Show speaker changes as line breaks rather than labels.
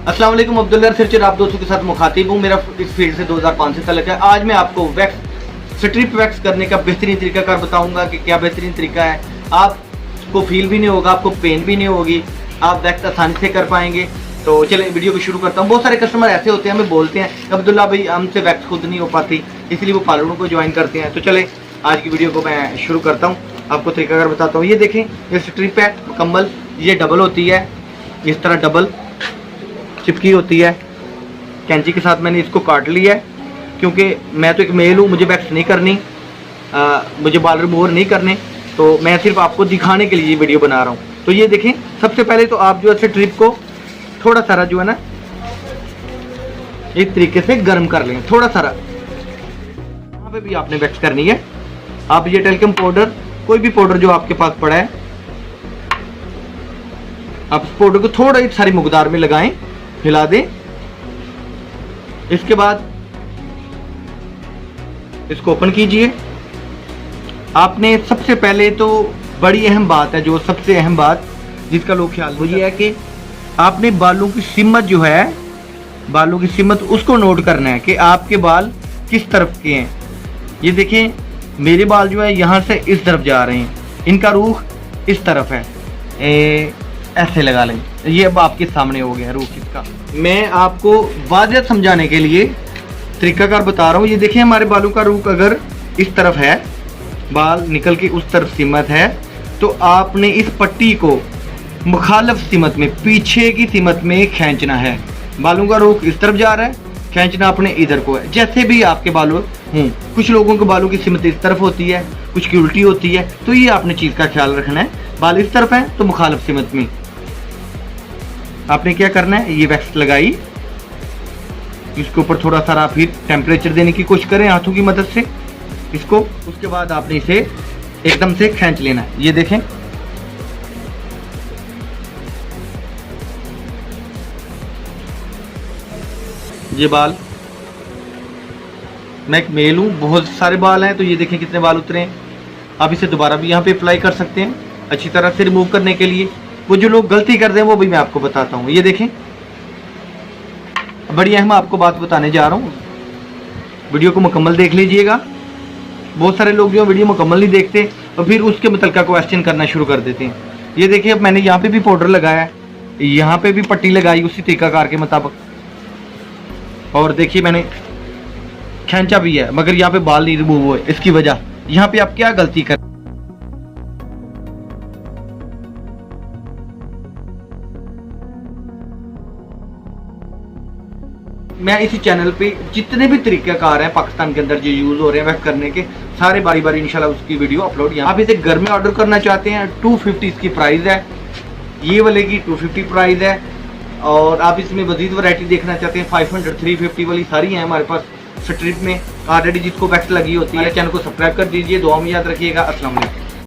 अस्सलाम वालेकुम, अब्दुल्ला रिसर्चर आप दोस्तों के साथ मुखातिब हूँ। मेरा इस फील्ड से 2005 से तल्लुक़ है। आज मैं आपको वैक्स स्ट्रिप वैक्स करने का बेहतरीन तरीकाकार बताऊंगा कि क्या बेहतरीन तरीका है। आपको फील भी नहीं होगा, आपको पेन भी नहीं होगी, आप वैक्स आसानी से कर पाएंगे। तो चले वीडियो को शुरू करता हूँ। बहुत सारे कस्टमर ऐसे होते हैं, हमें बोलते हैं अब्दुल्ला भाई हमसे वैक्स खुद नहीं हो पाती, इसलिए वो पार्लरों को ज्वाइन करते हैं। तो चले आज की वीडियो को मैं शुरू करता हूँ, आपको तरीकाकार बताता हूँ। ये देखें, ये स्ट्रिप है मुकम्मल, ये डबल होती है, इस तरह डबल चिपकी होती है। कैंची के साथ मैंने इसको काट लिया है, क्योंकि मैं तो एक मेल हूँ, मुझे वैक्स नहीं करनी, मुझे बाल रिमूवर नहीं करने, तो मैं सिर्फ आपको दिखाने के लिए ये वीडियो बना रहा हूँ। तो ये देखें, सबसे पहले तो आप जो है स्ट्रिप को थोड़ा सारा जो है ना इस तरीके से गर्म कर लें, थोड़ा सारा। यहाँ पे भी आपने वैक्स करनी है। आप ये टेल्कम पाउडर, कोई भी पाउडर जो आपके पास पड़ा है, आप इस पाउडर को थोड़ा ही सारी मकदार में लगाएं, हिला दें। इसके बाद इसको ओपन कीजिए। आपने सबसे पहले तो बड़ी अहम बात है, जो सबसे अहम बात जिसका लोग ख्याल, वो ये है कि आपने बालों की सिमत जो है, बालों की सिमत उसको नोट करना है कि आपके बाल किस तरफ के हैं। ये देखें, मेरे बाल जो है यहाँ से इस तरफ जा रहे हैं, इनका रुख इस तरफ है। ऐसे लगा लें, ये अब आपके सामने हो गया रुख इसका। मैं आपको वाज़ेह समझाने के लिए तरीकाकार बता रहा हूँ। ये देखें, हमारे बालों का रुख अगर इस तरफ है, बाल निकल के उस तरफ सिमत है, तो आपने इस पट्टी को मुखालिफ सिमत में, पीछे की सिमत में खींचना है। बालों का रुख इस तरफ जा रहा है, खींचना अपने इधर को है। जैसे भी आपके बालों हों, कुछ लोगों के बालों की सिमत इस तरफ होती है, कुछ की उल्टी होती है, तो ये आपने चीज़ का ख्याल रखना है। बाल इस तरफ है तो मुखालिफ सिमत में आपने क्या करना है, ये वैक्स लगाई, इसके ऊपर थोड़ा सारा फिर टेम्परेचर देने की कोशिश करें हाथों की मदद से इसको। उसके बाद आपने इसे एकदम से खींच लेना है। ये देखें, ये बाल, मैं एक मेल हूँ, बहुत सारे बाल हैं, तो ये देखें कितने बाल उतरे हैं। आप इसे दोबारा भी यहाँ पे अप्लाई कर सकते हैं अच्छी तरह से रिमूव करने के लिए। वो जो लोग गलती करते हैं वो भी मैं आपको बताता हूँ। ये देखें, बड़ी अहम आपको बात बताने जा रहा हूँ, वीडियो को मुकम्मल देख लीजिएगा। बहुत सारे लोग जो वीडियो मुकम्मल नहीं देखते और फिर उसके मुतल्लिक़ क्वेश्चन करना शुरू कर देते हैं। ये देखिए, अब मैंने यहाँ पे भी पाउडर लगाया है, यहाँ पे भी पट्टी लगाई उसी तरीकाकार के मुताबिक, और देखिए मैंने खींचा भी है, मगर यहाँ पे बाल नहीं रिमूव हुए। इसकी वजह, यहाँ पे आप क्या गलती कर, मैं इसी चैनल पे जितने भी तरीक़ाकार हैं पाकिस्तान के अंदर जो यूज़ हो रहे हैं वैक्स करने के, सारे बारी बारी इंशाल्लाह उसकी वीडियो अपलोड। यहाँ आप इसे घर में ऑर्डर करना चाहते हैं, 250 इसकी प्राइस है, ये वाले की 250 प्राइस है। और आप इसमें मज़ीद वैरायटी देखना चाहते हैं, 500, 350 वाली सारी हैं हमारे पास स्ट्रिप में ऑलरेडी, जिसको वैक्स लगी होती है। चैनल को सब्सक्राइब कर दीजिए, दुआ में याद रखिएगा। अस्सलाम वालेकुम।